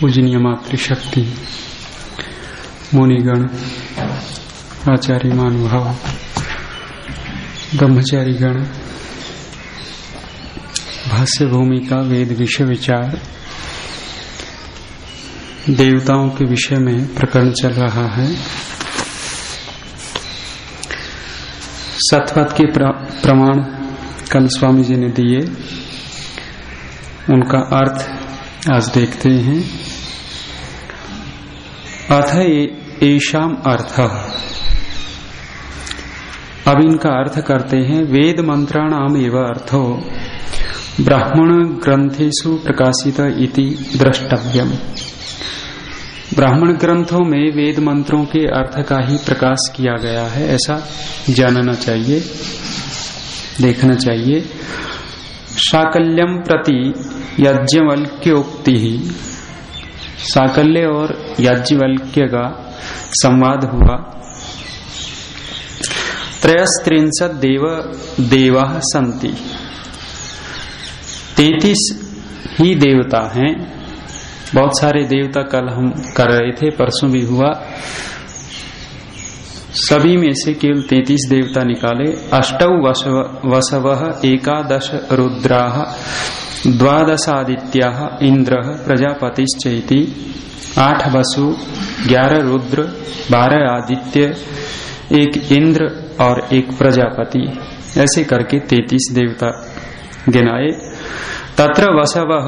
पूजनीय मातृशक्ति, मुनिगण, आचार्य महानुभाव, ब्रह्मचारी गण, भाष्य भूमिका, वेद विषय विचार, देवताओं के विषय में प्रकरण चल रहा है। सतपथ के प्रमाण कल स्वामी जी ने दिए, उनका अर्थ आज देखते हैं। अथ एषाम अर्थ, अब इनका अर्थ करते हैं। वेद मंत्राणाम एव अर्थो ब्राह्मण ग्रंथेषु प्रकाशित इति द्रष्टव्यम। ब्राह्मण ग्रंथों में वेद मंत्रों के अर्थ का ही प्रकाश किया गया है, ऐसा जानना चाहिए, देखना चाहिए। साकल्यम प्रति याज्ञवल्क्योक्ति ही, साकल्य और याज्ञवल्क्य का संवाद हुआ। त्रयस्त्रिंशत् देवाः सन्ति, 33 ही देवता हैं। बहुत सारे देवता कल हम कर रहे थे, परसों भी हुआ। सभी में से केवल 33 देवता निकाले। अष्टौ वसवः, 11 रुद्राः, 12 आदित्याः, इंद्रः प्रजापतिश्चैति। 8 वसु, 11 रुद्र, 12 आदित्य, 1 इंद्र और 1 प्रजापति, ऐसे करके 33 देवता गिनाए। तत्र वसवः,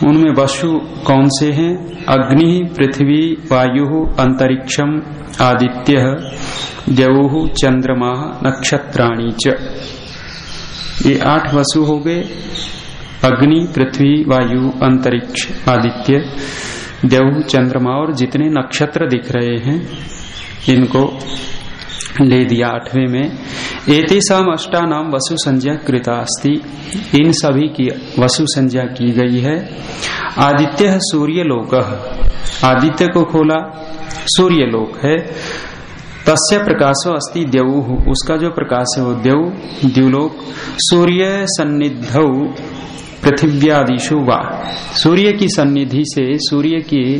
उनमें वसु कौन से हैं? अग्नि, पृथ्वी, वायु, अंतरिक्षम, आदित्य, द्यौः, चंद्रमा, नक्षत्राणि च। ये 8 वसु हो गए। अग्नि, पृथ्वी, वायु, अंतरिक्ष, आदित्य, द्यौः, चंद्रमा और जितने नक्षत्र दिख रहे हैं इनको ले दिया 8वें में। एतेषाम अष्टानाम वसु संज्ञा कृता अस्ति, इन सभी की वसु संज्ञा की गई है। आदित्य सूर्य लोकः, आदित्य को खोला, सूर्य लोक है। तस्य प्रकाशो अस्ति द्यौः, उसका जो प्रकाश है वो द्युलोक। सूर्य सन्निधौ पृथिव्यादिषु वा, सूर्य की सन्निधि से, सूर्य के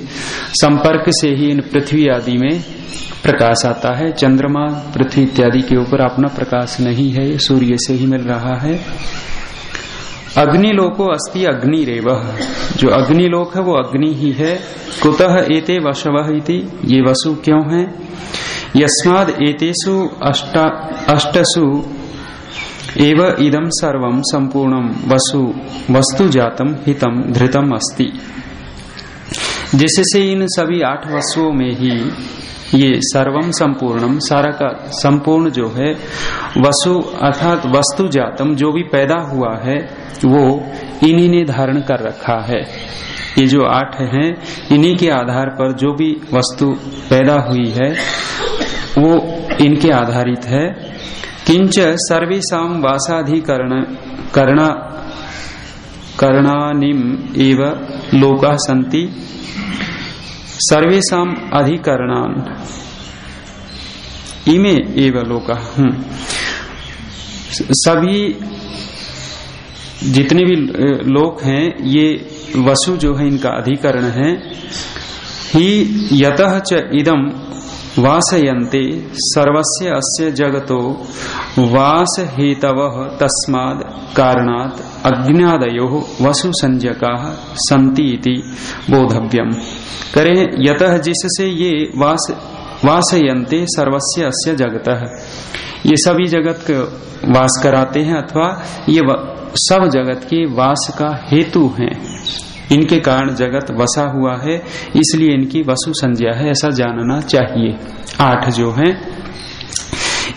संपर्क से ही इन पृथ्वी आदि में प्रकाश आता है। चंद्रमा, पृथ्वी इत्यादि के ऊपर अपना प्रकाश नहीं है, सूर्य से ही मिल रहा है। अग्निलोको अस्ति अग्निरेवः, जो अग्निलोक है वो अग्नि ही है। कुतः एते वसवः इति, ये वसु क्यों हैं? यस्माद् एतेषु अष्टसु एव इदं सर्वं संपूर्णं वस्तु जातम हितम धृतम अस्ति, जिससे इन सभी 8 वस्तुओं में ही ये सर्वम संपूर्णम, सारा का संपूर्ण जो है, वसु अर्थात वस्तु जातम, जो भी पैदा हुआ है वो इन्हीं ने धारण कर रखा है। ये जो 8 हैं, इन्हीं के आधार पर जो भी वस्तु पैदा हुई है वो इनके आधारित है। किंच सर्वेषां करणानिम एव लोकाः सन्ति, सर्वेषां अधिकरणान इमे एव लोकाः, सभी जितने भी लोक हैं ये वसु जो है इनका अधिकरण है। ही यतः च इदं वासयन्ते सर्वस्य अस्य जगतो वास हेतवः तस्माद् कारणात् अज्ञादयोः वसु संज्ञकाः सन्ति इति बोधव्यम। करें यतः, जिससे ये वासयन्ते सर्वस्य अस्य जगतः, ये सभी जगत को वास कराते हैं, अथवा ये सब जगत के वास का हेतु हैं। इनके कारण जगत वसा हुआ है, इसलिए इनकी वसु संज्ञा है, ऐसा जानना चाहिए। 8 जो हैं।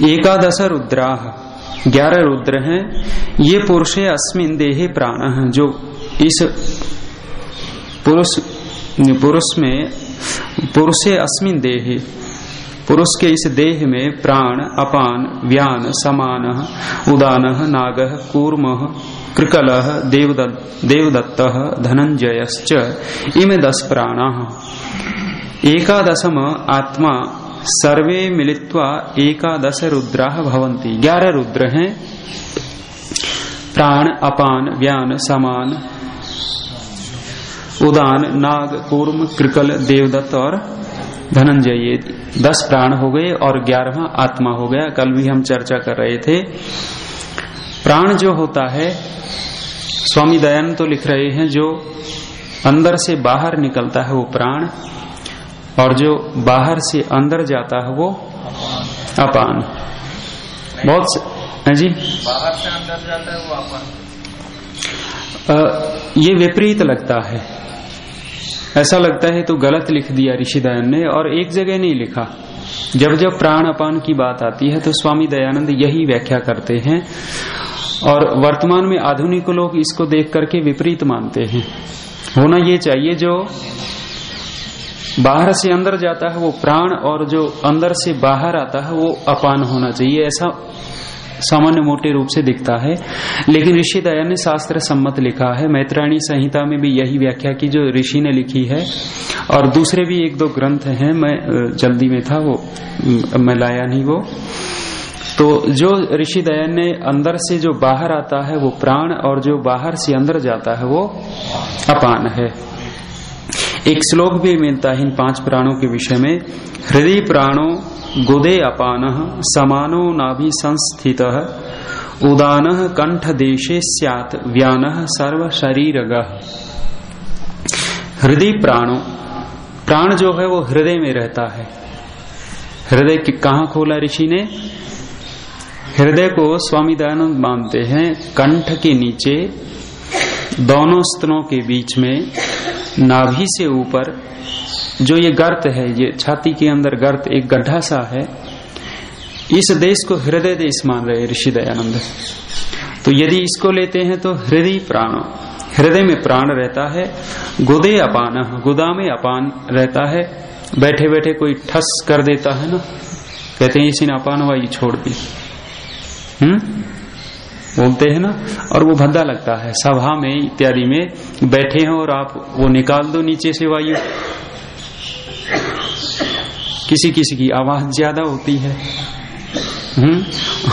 11 रुद्राः, 11 रुद्र हैं। ये पुरुषे अस्मिन् देहे प्राणः, जो इस पुरुषे अस्मिन् देहे, पुरुष के इस देह में प्राण, अपान, व्यान, समानः, उदानः, नागः, कूर्मः, कृकलः, देवदत्तः, धनंजयश्च इमे 10 प्राणाः। 11 आत्मा सर्वे मिलित्वा 11 रुद्राः भवन्ति। 11 रुद्र हैं, प्राण, अपान, व्यान, समान, उदान, नाग, कूर्म, कृकल, देवदत्त और धनंजय। ये 10 प्राण हो गए और 11वां आत्मा हो गया। कल भी हम चर्चा कर रहे थे। प्राण जो होता है, स्वामी दयानंद तो लिख रहे हैं, जो अंदर से बाहर निकलता है वो प्राण, और जो बाहर से अंदर जाता है वो अपान। बहुत जी, बाहर से अंदर जाता है वो अपान। ये विपरीत लगता है, ऐसा लगता है तो गलत लिख दिया ऋषि दयानंद ने, और एक जगह नहीं लिखा। जब जब प्राण अपान की बात आती है तो स्वामी दयानंद यही व्याख्या करते हैं, और वर्तमान में आधुनिक लोग इसको देख करके विपरीत मानते हैं। होना ये चाहिए, जो बाहर से अंदर जाता है वो प्राण, और जो अंदर से बाहर आता है वो अपान होना चाहिए, ऐसा सामान्य मोटे रूप से दिखता है। लेकिन ऋषि दयानंद ने शास्त्र सम्मत लिखा है। मैत्रायणी संहिता में भी यही व्याख्या की जो ऋषि ने लिखी है, और दूसरे भी 1-2 ग्रंथ हैं, मैं जल्दी में था वो मैं लाया नहीं वो। तो जो ऋषि दयानंद ने अंदर से जो बाहर आता है वो प्राण, और जो बाहर से अंदर जाता है वो अपान है। एक श्लोक भी मिलता है इन 5 प्राणों के विषय में। हृदय प्राणो गुदे अपानः समानो नाभि संस्थितः उदानः कंठ देशे स्यात् व्यानः सर्व शरीरगः। हृदय प्राणो, प्राण जो है वो हृदय में रहता है। हृदय कहाँ खोला ऋषि ने? हृदय को स्वामी दयानंद मानते हैं कंठ के नीचे, दोनों स्तनों के बीच में, नाभि से ऊपर जो ये गर्त है, ये छाती के अंदर गर्त एक गड्ढा सा है, इस देश को हृदय देश मान रहे ऋषि दयानंद। तो यदि इसको लेते हैं तो हृदय प्राण, हृदय में प्राण रहता है। गुदे अपान, गुदा में अपान रहता है। बैठे बैठे कोई ठस कर देता है ना, कहते हैं इसी ने अपान वायु छोड़ दी, बोलते हैं ना, और वो भद्दा लगता है। सभा में इत्यादि में बैठे हैं और आप वो निकाल दो नीचे से वायु, किसी किसी की आवाज ज्यादा होती है,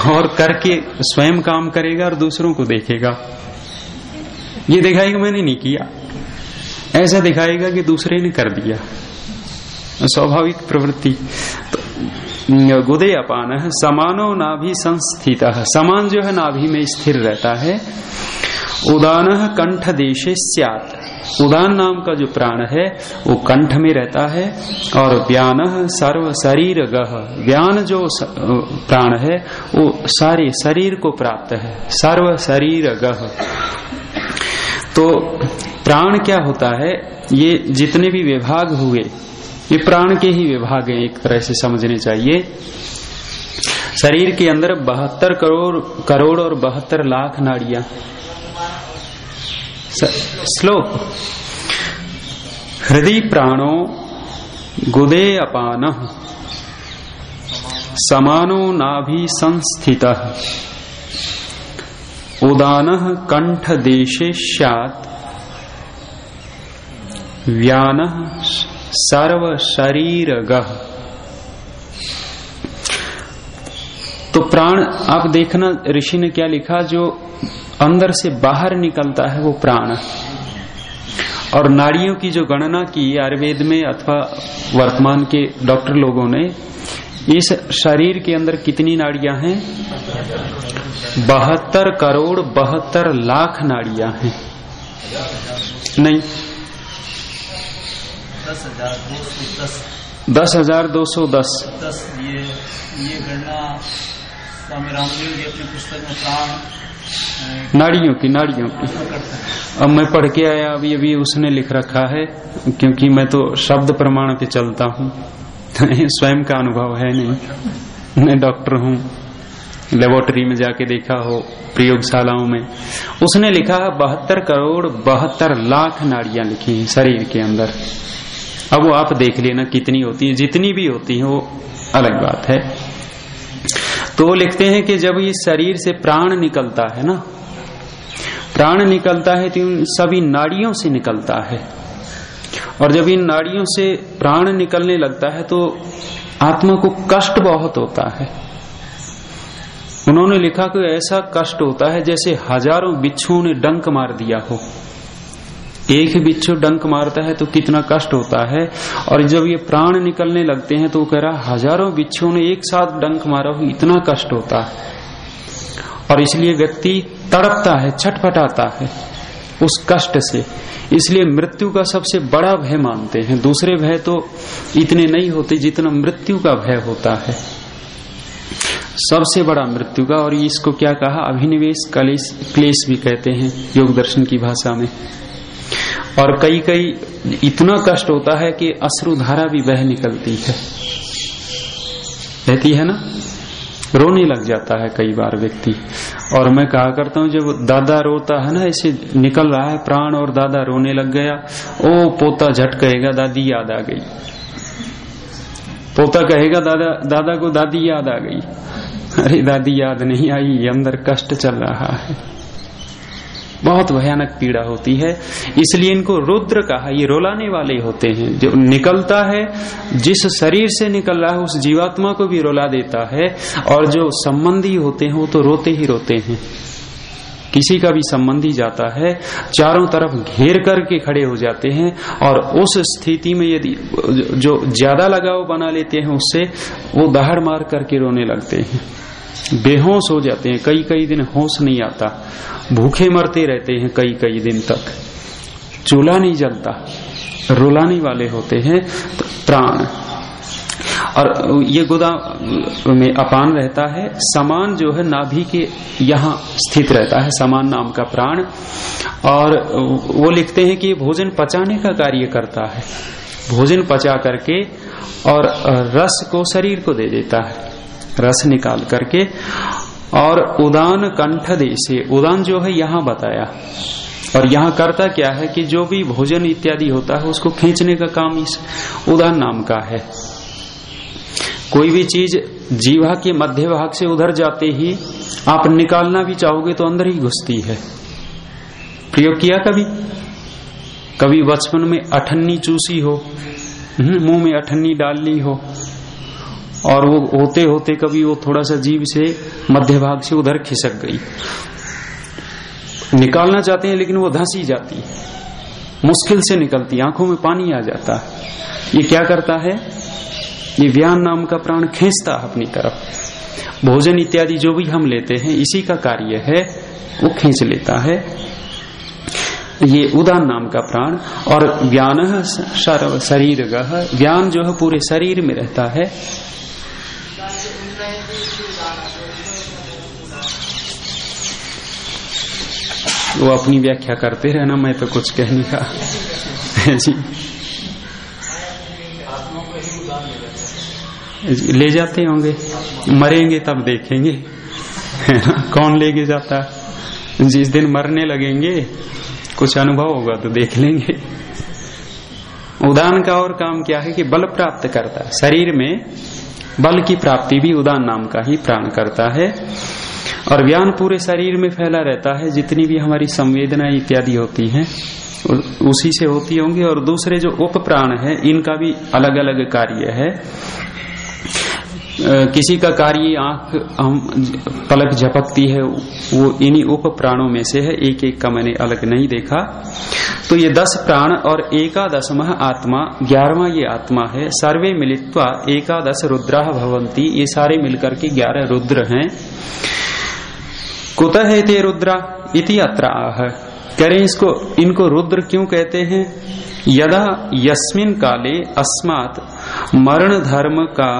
और करके स्वयं काम करेगा और दूसरों को देखेगा, ये दिखाएगा मैंने नहीं किया, ऐसा दिखाएगा कि दूसरे ने कर दिया, स्वाभाविक प्रवृत्ति। तो गुदे अपान है, समानो नाभि संस्थित, समान जो है नाभि में स्थिर रहता है। उदान कंठ देशे स्यात्, उदान नाम का जो प्राण है वो कंठ में रहता है। और व्यान सर्व शरीर गह, व्यान जो प्राण है वो सारे शरीर को प्राप्त है, सर्व शरीर गह। तो प्राण क्या होता है? ये जितने भी विभाग हुए ये प्राण के ही विभाग हैं, एक तरह से समझने चाहिए। शरीर के अंदर 72 करोड़ और 72 लाख नाड़ियां। श्लोक, हृदय प्राणो गुदे अपान समानो नाभि संस्थितः उदानः कंठ देशे स्यात् व्यानः सर्व शरीर गह। तो प्राण आप देखना ऋषि ने क्या लिखा, जो अंदर से बाहर निकलता है वो प्राण। और नाड़ियों की जो गणना की आयुर्वेद में अथवा वर्तमान के डॉक्टर लोगों ने, इस शरीर के अंदर कितनी नाड़ियां हैं? 72 करोड़ 72 लाख नाड़ियां हैं। नहीं, 10,210। ये गणना स्वामी रामदेव जी अपनी पुस्तक में प्राण नाड़ियों की अब मैं पढ़ के आया, अभी उसने लिख रखा है, क्योंकि मैं तो शब्द प्रमाण पे चलता हूँ, स्वयं का अनुभव है नहीं, मैं डॉक्टर हूँ। लेबोरेटरी में जाके देखा हो, प्रयोगशालाओं में, उसने लिखा 72 करोड़ 72 लाख नाड़ियां लिखी हैं शरीर के अंदर। अब वो आप देख लेना कितनी होती है, जितनी भी होती है वो अलग बात है। तो वो लिखते हैं कि जब ये शरीर से प्राण निकलता है ना, प्राण निकलता है तो इन सभी नाड़ियों से निकलता है, और जब इन नाड़ियों से प्राण निकलने लगता है तो आत्मा को कष्ट बहुत होता है। उन्होंने लिखा कि ऐसा कष्ट होता है जैसे हजारों बिच्छुओं ने डंक मार दिया हो। एक बिच्छू डंक मारता है तो कितना कष्ट होता है, और जब ये प्राण निकलने लगते हैं तो वो कह रहा हजारों बिच्छुओं ने एक साथ डंक मारा हो, इतना कष्ट होता है। और इसलिए व्यक्ति तड़पता है, छटपटाता है उस कष्ट से। इसलिए मृत्यु का सबसे बड़ा भय मानते हैं। दूसरे भय तो इतने नहीं होते जितना मृत्यु का भय होता है, सबसे बड़ा मृत्यु का। और इसको क्या कहा, अभिनिवेश क्लेश भी कहते हैं योग दर्शन की भाषा में। और कई कई इतना कष्ट होता है कि अश्रुधारा भी बह निकलती है, रहती है ना, रोने लग जाता है कई बार व्यक्ति। और मैं कहा करता हूँ जब दादा रोता है ना, ऐसे निकल रहा है प्राण और दादा रोने लग गया, ओ पोता झट कहेगा दादी याद आ गई, पोता कहेगा दादा को दादी याद आ गई। अरे दादी याद नहीं आई, अंदर कष्ट चल रहा है, बहुत भयानक पीड़ा होती है। इसलिए इनको रुद्र कहा। ये रुलाने वाले होते हैं। जो निकलता है, जिस शरीर से निकल रहा है उस जीवात्मा को भी रुला देता है, और जो संबंधी होते हैं वो तो रोते ही रोते हैं। किसी का भी संबंधी जाता है, चारों तरफ घेर करके खड़े हो जाते हैं, और उस स्थिति में यदि जो ज्यादा लगाव बना लेते हैं उससे, वो दहाड़ मार करके रोने लगते हैं, बेहोश हो जाते हैं। कई कई दिन होश नहीं आता, भूखे मरते रहते हैं कई कई दिन तक, चूल्हा नहीं जलता। रुलाने वाले होते हैं तो प्राण। और ये गुदा में अपान रहता है, समान जो है नाभि के यहाँ स्थित रहता है, समान नाम का प्राण। और वो लिखते हैं कि भोजन पचाने का कार्य करता है, भोजन पचा करके और रस को शरीर को दे देता है, रस निकाल करके। और उदान कंठ देशे, उदान जो है यहाँ बताया, और यहाँ करता क्या है कि जो भी भोजन इत्यादि होता है उसको खींचने का काम इस उदान नाम का है। कोई भी चीज जीवा के मध्य भाग से उधर जाते ही आप निकालना भी चाहोगे तो अंदर ही घुसती है। प्रयोग किया कभी? कभी बचपन में अठन्नी चूसी हो, मुंह में अठन्नी डाल ली हो, और वो होते होते कभी वो थोड़ा सा जीभ से मध्य भाग से उधर खिसक गई, निकालना चाहते हैं लेकिन वो धंसी जाती, मुश्किल से निकलती, आंखों में पानी आ जाता है। ये क्या करता है? ये व्यान नाम का प्राण खींचता है अपनी तरफ। भोजन इत्यादि जो भी हम लेते हैं इसी का कार्य है, वो खींच लेता है, ये उदान नाम का प्राण। और व्यान शरीर गह, व्यान जो है पूरे शरीर में रहता है। वो अपनी व्याख्या करते रहना, मैं तो कुछ कहने का जी। ले जाते होंगे, मरेंगे तब देखेंगे, है ना, कौन लेके जाता है। जिस दिन मरने लगेंगे कुछ अनुभव होगा तो देख लेंगे। उदान का और काम क्या है कि बल प्राप्त करता है, शरीर में बल की प्राप्ति भी उदान नाम का ही प्राण करता है। और व्यान पूरे शरीर में फैला रहता है, जितनी भी हमारी संवेदना इत्यादि होती हैं उसी से होती होंगी। और दूसरे जो उप प्राण है इनका भी अलग अलग कार्य है। किसी का कार्य आंख हम पलक झपकती है, वो इन्हीं उप प्राणों में से है, एक एक का मैंने अलग नहीं देखा। तो ये 10 प्राण और 11वां आत्मा, 11वां ये आत्मा है। सर्वे मिलित्वा 11 रुद्राः भवन्ति, ये सारे मिलकर के 11 रुद्र हैं। कुतः एते रुद्रा इति अत्र आह, कह रहे इसको, इनको रुद्र क्यों कहते हैं? यदा यस्मिन काले अस्मात् मरण धर्म का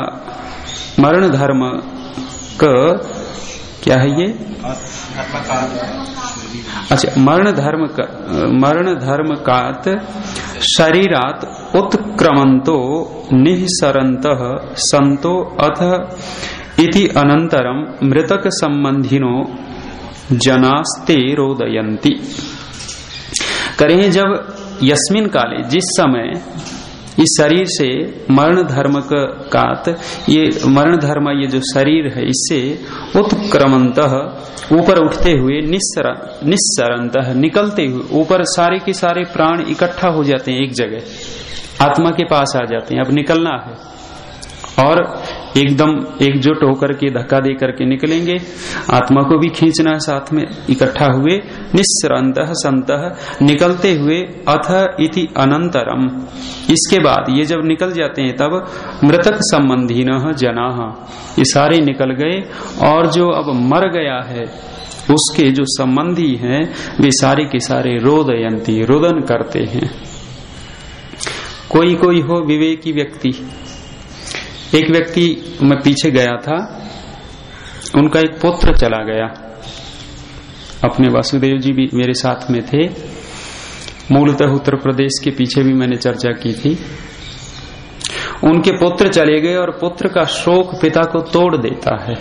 क्या है ये? अच्छा, मरण धर्म कात शरीरात उत्क्रमंतो निःसरन्तः संतो अथ इति अनंतरम मृतक संबंधिनो जनास्ते रोदयन्ति। करें जब यस्मिन काले, जिस समय इस शरीर से मरण धर्म कात, ये मरण धर्म ये जो शरीर है इससे उत्क्रमंतः ऊपर उठते हुए निस्सरंतः निकलते हुए ऊपर सारे के सारे प्राण इकट्ठा हो जाते हैं, एक जगह आत्मा के पास आ जाते हैं। अब निकलना है और एकदम एकजुट होकर के धक्का दे करके निकलेंगे, आत्मा को भी खींचना है साथ में, इकट्ठा हुए निस्सरंतः संतः निकलते हुए अथ इति अनंतरम, इसके बाद ये जब निकल जाते हैं तब मृतक संबंधिनः जनाः, ये सारे निकल गए और जो अब मर गया है उसके जो संबंधी हैं वे सारे के सारे रोदयंती, रोदन करते हैं। कोई कोई हो विवेकी व्यक्ति, एक व्यक्ति मैं पीछे गया था, उनका एक पुत्र चला गया, अपने वासुदेव जी भी मेरे साथ में थे, मूलतः उत्तर प्रदेश के पीछे भी मैंने चर्चा की थी। उनके पुत्र चले गए और पुत्र का शोक पिता को तोड़ देता है।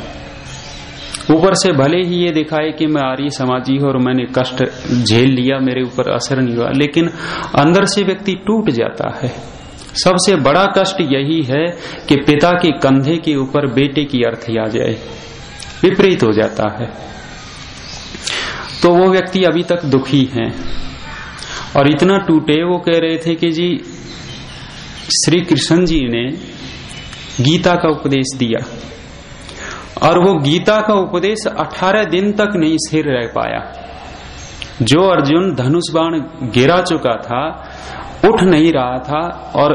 ऊपर से भले ही ये दिखाए कि मैं आर्य समाजी हूं और मैंने कष्ट झेल लिया, मेरे ऊपर असर नहीं हुआ, लेकिन अंदर से व्यक्ति टूट जाता है। सबसे बड़ा कष्ट यही है कि पिता के कंधे के ऊपर बेटे की अर्थी आ जाए, विपरीत हो जाता है। तो वो व्यक्ति अभी तक दुखी हैं और इतना टूटे, वो कह रहे थे कि जी श्री कृष्ण जी ने गीता का उपदेश दिया और वो गीता का उपदेश 18 दिन तक नहीं स्थिर रह पाया। जो अर्जुन धनुष बाण गिरा चुका था, उठ नहीं रहा था, और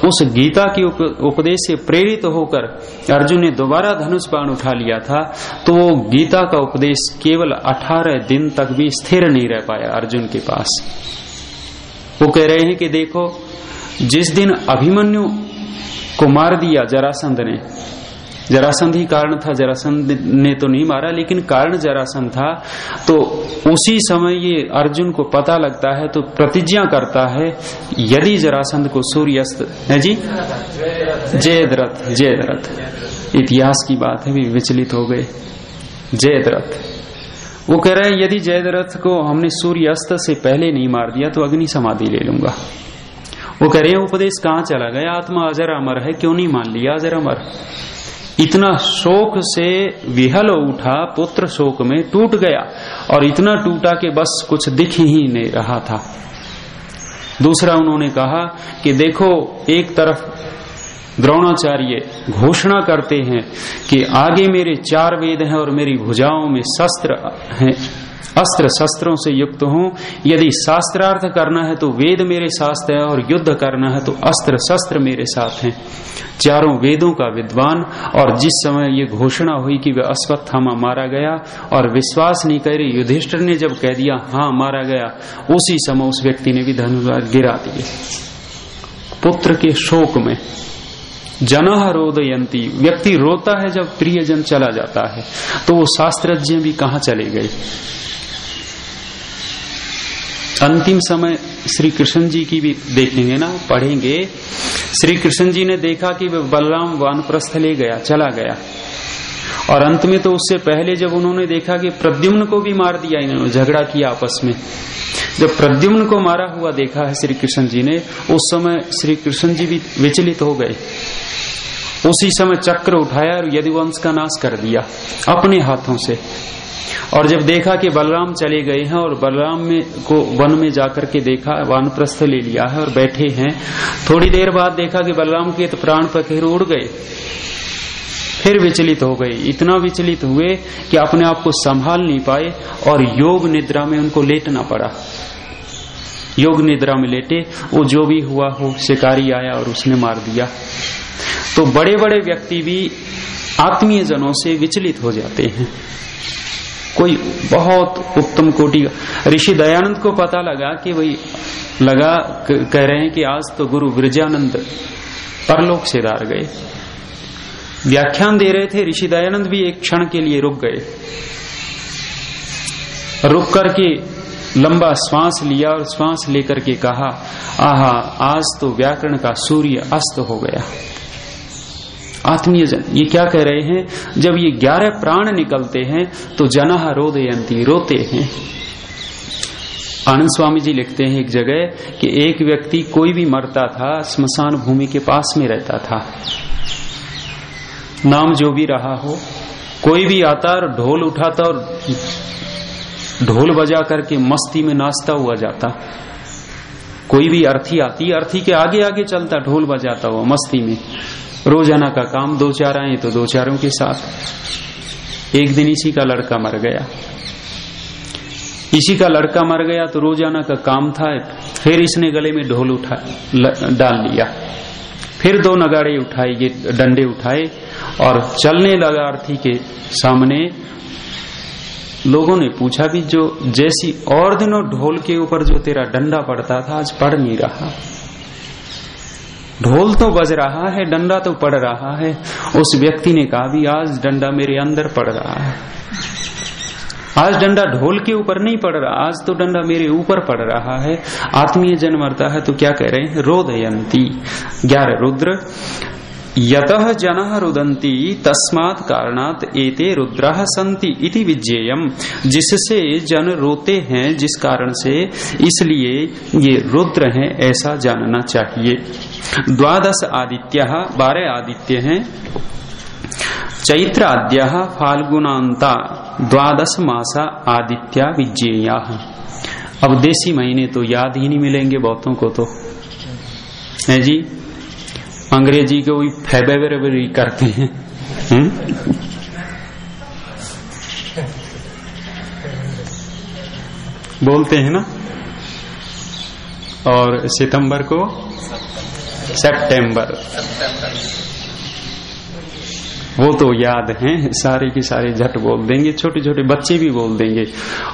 उस गीता के उपदेश से प्रेरित होकर अर्जुन ने दोबारा धनुष बाण उठा लिया था, तो वो गीता का उपदेश केवल 18 दिन तक भी स्थिर नहीं रह पाया अर्जुन के पास। वो कह रहे हैं कि देखो, जिस दिन अभिमन्यु को मार दिया जरासंध ने, जरासंध ही कारण था, जरासंध ने तो नहीं मारा लेकिन कारण जरासंध था, तो उसी समय ये अर्जुन को पता लगता है तो प्रतिज्ञा करता है, यदि जरासंध को सूर्यास्त है जी जयद्रथ, जयद्रथ इतिहास की बात है, भी विचलित हो गए। जयद्रथ वो कह रहे हैं यदि जयद्रथ को हमने सूर्यास्त से पहले नहीं मार दिया तो अग्नि समाधि ले लूंगा। वो कह रहे हैं उपदेश कहाँ चला गया, आत्मा अजर अमर है, क्यों नहीं मान लिया अजर अमर। इतना शोक से विहल उठा, पुत्र शोक में टूट गया और इतना टूटा कि बस कुछ दिख ही नहीं रहा था। दूसरा उन्होंने कहा कि देखो, एक तरफ द्रोणाचार्य घोषणा करते हैं कि आगे मेरे 4 वेद हैं और मेरी भुजाओं में शस्त्र हैं, अस्त्र शस्त्रों से युक्त हूं। यदि शास्त्रार्थ करना है तो वेद मेरे साथ है और युद्ध करना है तो अस्त्र शस्त्र मेरे साथ हैं। 4 वेदों का विद्वान। और जिस समय ये घोषणा हुई कि वह अश्वत्थामा मारा गया और विश्वास नहीं करे, युधिष्ठिर ने जब कह दिया हाँ मारा गया, उसी समय उस व्यक्ति ने भी धनुष गिरा दिए पुत्र के शोक में। जनः रोदयन्ति, व्यक्ति रोता है जब प्रियजन चला जाता है, तो वो शास्त्रज्ञ भी कहाँ चले गए। अंतिम समय श्री कृष्ण जी की भी देखेंगे ना, पढ़ेंगे। श्री कृष्ण जी ने देखा कि बलराम वानप्रस्थ ले गया, चला गया, और अंत में तो उससे पहले जब उन्होंने देखा कि प्रद्युम्न को भी मार दिया, इन्होंने झगड़ा किया आपस में, जब प्रद्युम्न को मारा हुआ देखा है श्री कृष्ण जी ने, उस समय श्री कृष्ण जी भी विचलित हो गए। उसी समय चक्र उठाया और यदुवंश का नाश कर दिया अपने हाथों से। और जब देखा कि बलराम चले गए हैं और बलराम में को वन में जाकर के देखा, वानप्रस्थ ले लिया है और बैठे हैं, थोड़ी देर बाद देखा कि बलराम के तो प्राण पखेर उड़ गए, फिर विचलित हो गए। इतना विचलित हुए कि अपने आप को संभाल नहीं पाए और योग निद्रा में उनको लेटना पड़ा। योग निद्रा में लेटे, वो जो भी हुआ हो, शिकारी आया और उसने मार दिया। तो बड़े बड़े व्यक्ति भी आत्मीय जनों से विचलित हो जाते हैं। कोई बहुत उत्तम कोटि का ऋषि दयानंद को पता लगा कि वही लगा, कह रहे हैं कि आज तो गुरु विरजानंद परलोक से दार गए। व्याख्यान दे रहे थे, ऋषि दयानंद भी एक क्षण के लिए रुक गए, रुक करके लंबा श्वास लिया और श्वास लेकर के कहा, आहा आज तो व्याकरण का सूर्य अस्त हो गया, आत्मीय जन ये क्या कह रहे हैं, जब ये 11 प्राण निकलते हैं तो जनः रोदयंती, रोते हैं। आनंद स्वामी जी लिखते हैं एक जगह कि एक व्यक्ति कोई भी मरता था, स्मशान भूमि के पास में रहता था, नाम जो भी रहा हो, कोई भी आता और ढोल उठाता और ढोल बजा करके मस्ती में नाचता हुआ जाता। कोई भी अर्थी आती, अर्थी के आगे आगे चलता, ढोल बजाता हुआ मस्ती में। रोजाना का काम, 2-4 आए तो 2-4 के साथ। एक दिन इसी का लड़का मर गया, इसी का लड़का मर गया तो रोजाना का काम था, फिर इसने गले में ढोल उठा डाल लिया, फिर 2 नगाड़े उठाए, ये डंडे उठाए और चलने लगा अर्थी के सामने। लोगों ने पूछा भी, जो जैसी और दिनों ढोल के ऊपर जो तेरा डंडा पड़ता था आज पड़ नहीं रहा, ढोल तो बज रहा है, डंडा तो पड़ रहा है। उस व्यक्ति ने कहा भी आज डंडा मेरे अंदर पड़ रहा है, आज डंडा ढोल के ऊपर नहीं पड़ रहा, आज तो डंडा मेरे ऊपर पड़ रहा है। आत्मीय जन मरता है तो क्या कह रहे हैं, रोदयंती। 11 रुद्र, यतः जनः रुदन्ति तस्मात् कारणात् एते रुद्राः सन्ति इति विज्ञेयम्, जिससे जन रोते हैं, जिस कारण से, इसलिए ये रुद्र हैं, ऐसा जानना चाहिए। 12 आदित्याः, 12 आदित्य हैं। चैत्र आद्याः फाल्गुनान्ता 12 मासा आदित्या विज्ञेयाः। अब देसी महीने तो याद ही नहीं मिलेंगे बहुतों को, तो है जी, अंग्रेजी को भी फेब्रुअरी करते हैं। बोलते हैं ना, और सितंबर को सितंबर, वो तो याद हैं, सारे के सारे झट बोल देंगे, छोटे छोटे बच्चे भी बोल देंगे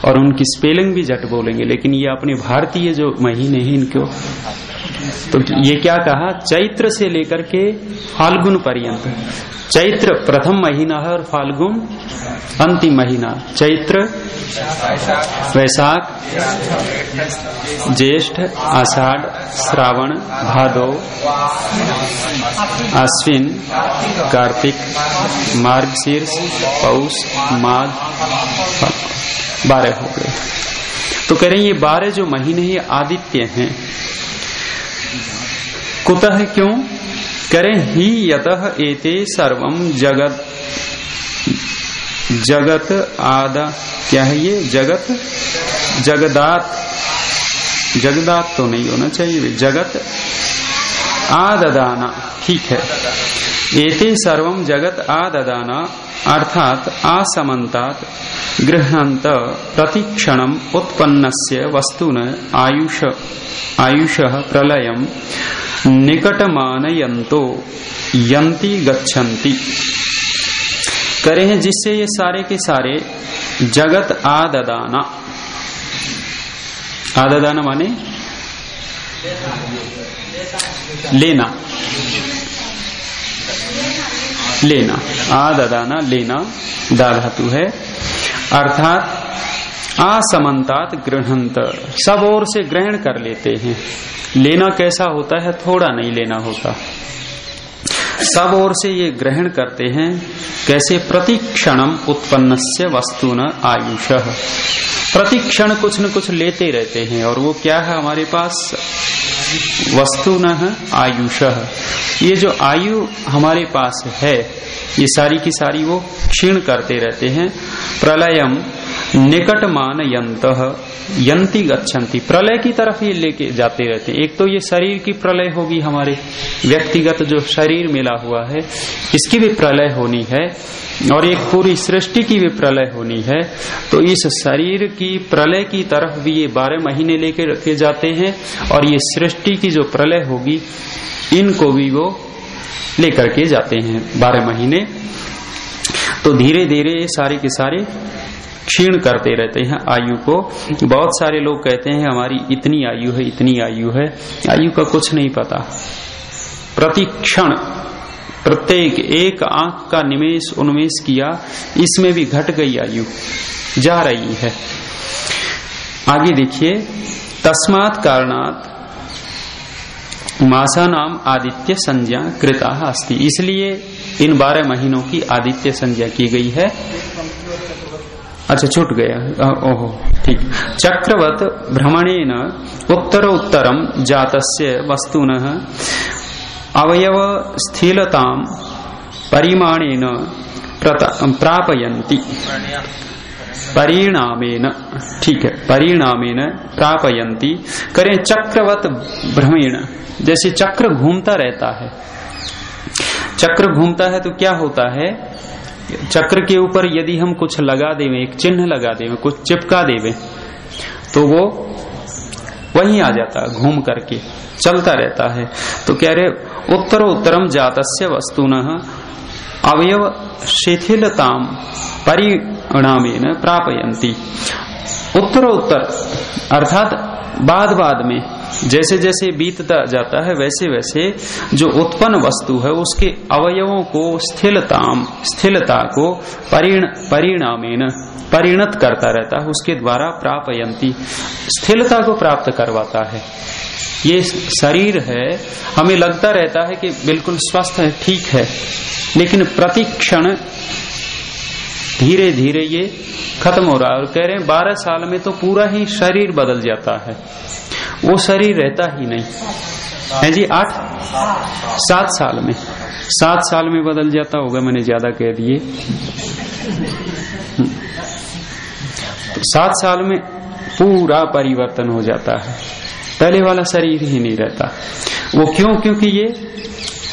और उनकी स्पेलिंग भी झट बोलेंगे। लेकिन ये अपने भारतीय जो महीने हैं इनको, तो ये क्या कहा, चैत्र से लेकर के फाल्गुन पर्यंत। चैत्र प्रथम महीना है और फाल्गुन अंतिम महीना। चैत्र, वैशाख, ज्येष्ठ, आषाढ़, श्रावण, भादो, आश्विन, कार्तिक, मार्गशीर्ष, पौष, माघ, 12 हो गए। तो कह रहे हैं ये 12 जो महीने ये आदित्य हैं। कुतः, क्यों करें, ही यतः एते सर्वम जगत, जगत आदा, क्या है ये, जगत, जगदात, जगदात तो नहीं होना चाहिए, जगत आददाना, ठीक है। एते सर्वम जगत आददाना अर्थात आसमन्तात् गृह्णन्त प्रतिक्षणम उत्पन्नस्य वस्तुन आयुषः प्रलयम् निकटमानयन्तो यन्ति गच्छन्ति। करे हैं जिससे ये सारे के सारे जगत आददाना, आददाना माने लेना, लेना, आददाना लेना, दा धातु है। अर्थात असमन्तात गृह्णन्त, सब ओर से ग्रहण कर लेते हैं। लेना कैसा होता है, थोड़ा नहीं लेना होता, सब ओर से ये ग्रहण करते हैं। कैसे, प्रतिक्षणम उत्पन्नस्य वस्तुन आयुषः, प्रतिक्षण कुछ न कुछ लेते रहते हैं। और वो क्या है हमारे पास, वस्तुनः आयुषः, ये जो आयु हमारे पास है ये सारी की सारी वो क्षीण करते रहते हैं। प्रलयम निकटमान यंतः यंति गच्छन्ति, प्रलय की तरफ ये लेके जाते रहते हैं। एक तो ये शरीर की प्रलय होगी, हमारे व्यक्तिगत जो शरीर मिला हुआ है इसकी भी प्रलय होनी है, और एक पूरी सृष्टि की भी प्रलय होनी है। तो इस शरीर की प्रलय की तरफ भी ये 12 महीने लेके रखे जाते हैं, और ये सृष्टि की जो प्रलय होगी इनको भी वो लेकर के जाते हैं 12 महीने। तो धीरे धीरे सारे के सारे क्षीण करते रहते हैं आयु को। बहुत सारे लोग कहते हैं हमारी इतनी आयु है, इतनी आयु है। आयु का कुछ नहीं पता। प्रतिक्षण प्रत्येक एक आंख का निमेष उन्मेष किया, इसमें भी घट गई आयु, जा रही है। आगे देखिए, तस्मात् कारणात् मासा नाम आदित्य संज्ञा कृता अस्ति, इसलिए इन 12 महीनों की आदित्य संज्ञा की गई है। अच्छा छूट गया, ओहो ठीक। चक्रवत भ्रमणेन उत्तरोत्तरम जातस्य वस्तुनः अवयव स्थिलताम परिमाणेन प्रापयन्ति, परिणामेन, ठीक है, परिणामेन प्रापयन्ति। करें चक्रवत भ्रमेण, जैसे चक्र घूमता रहता है, चक्र घूमता है तो क्या होता है, चक्र के ऊपर यदि हम कुछ लगा देवें, एक चिन्ह लगा देवें, कुछ चिपका देवें, तो वो वहीं आ जाता है, घूम करके चलता रहता है। तो कह रहे उत्तरोत्तरम जातस्य वस्तुनः अवयव शिथिलताम परिणामेन प्रापयन्ति। उत्तरोत्तर अर्थात बाद बाद में, जैसे जैसे बीतता जाता है वैसे वैसे जो उत्पन्न वस्तु है उसके अवयवों को स्थिलता को परिणामेन परिणत करता रहता है, उसके द्वारा प्रापयन्ति, स्थिरता को प्राप्त करवाता है। ये शरीर है, हमें लगता रहता है कि बिल्कुल स्वस्थ है, ठीक है, लेकिन प्रतिक्षण धीरे धीरे ये खत्म हो रहा है। और कह रहे हैं 12 साल में तो पूरा ही शरीर बदल जाता है, वो शरीर रहता ही नहीं है जी। 7 साल में, 7 साल में बदल जाता होगा, मैंने ज्यादा कह दिए। तो 7 साल में पूरा परिवर्तन हो जाता है, पहले वाला शरीर ही नहीं रहता। वो क्यों? क्योंकि ये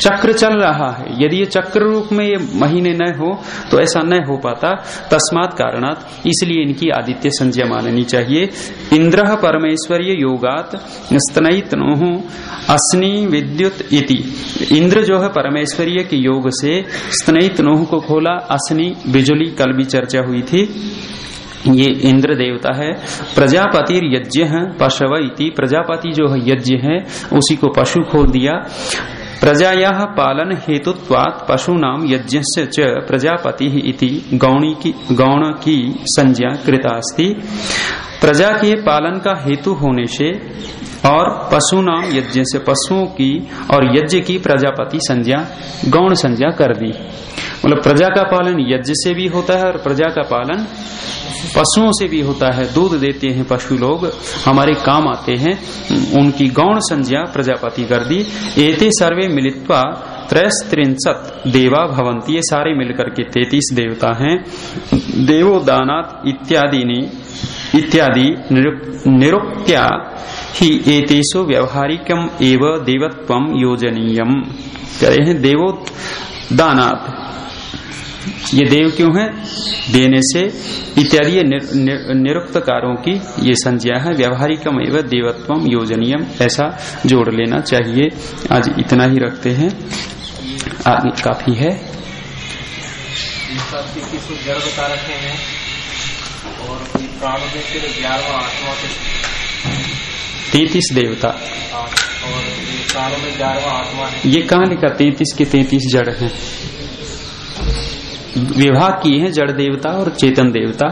चक्र चल रहा है। यदि ये चक्र रूप में ये महीने न हो तो ऐसा न हो पाता। तस्मात् कारणात्, इसलिए इनकी आदित्य संज्ञा माननी चाहिए। इंद्र परमेश्वरीय योगात स्तनयितनोः अस्नि विद्युत इति। इंद्र जो है परमेश्वरीय के योग से स्तनयितनोः को खोला, अस्नि बिजली, कल भी चर्चा हुई थी, ये इंद्र देवता है। प्रजापति यज्ञ है पशव इति, प्रजापति जो है यज्ञ है उसी को पशु खोल दिया। प्रजाया पालन हेतुत्वात् पशूनाम यज्ञस्य च प्रजापति इति गौण की संज्ञा कृता अस्ति। प्रजा के पालन का हेतु होने से और पशुनाम यज्ञ से, पशुओं की और यज्ञ की प्रजापति संज्ञा, गौण संज्ञा कर दी। मतलब प्रजा का पालन यज्ञ से भी होता है और प्रजा का पालन पशुओं से भी होता है। दूध देते हैं पशु लोग, हमारे काम आते हैं, उनकी गौण संज्ञा प्रजापति कर दी। एते सर्वे मिलित्वा 33 देवा भवन्ति, ये सारे मिलकर के 33 देवता हैं। देवो दानात् इत्यादि निरुक्त्या ही एतेषु व्यवहारिकम एव देवत्वम योजनीयम। कह रहे हैं देवो दानात्, ये देव क्यों है? देने से, इत्यादि ये निरुक्तकारों की ये संज्ञा है। व्यवहारिकम एवं देवत्वम योजनीयम, ऐसा जोड़ लेना चाहिए। आज इतना ही रखते हैं, आगे काफी है। जड़ बता रखे हैं और प्राणों में 11वां 8वां 33 देवता और प्राणों में 11वां 8वां है। ये कहाँ लिखा? 33 के 33 जड़ हैं। विभाग किए हैं जड़ देवता और चेतन देवता,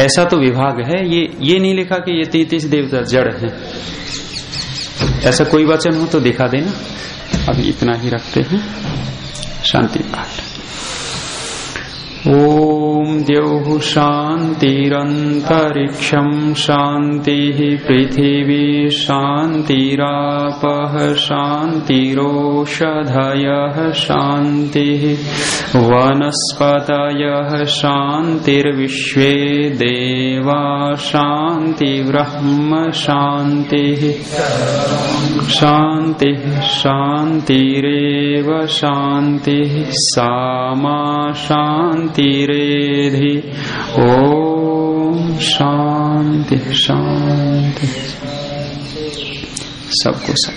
ऐसा तो विभाग है। ये नहीं लिखा कि ये 33 देवता जड़ हैं। ऐसा कोई वचन हो तो दिखा देना। अभी इतना ही रखते हैं। शांति पाठ। ओम द्यौः शान्तिरन्तरिक्षं शान्तिः पृथिवी शान्तिरापः शान्तिरोषधयः शान्तिः वनस्पतयः शान्तिर्विश्वे देवा शान्तिर्ब्रह्म शान्तिः शान्तिः शान्तिरेव शान्तिः सामा शान्तिरेधि। ओम शांति शांति। सबको सब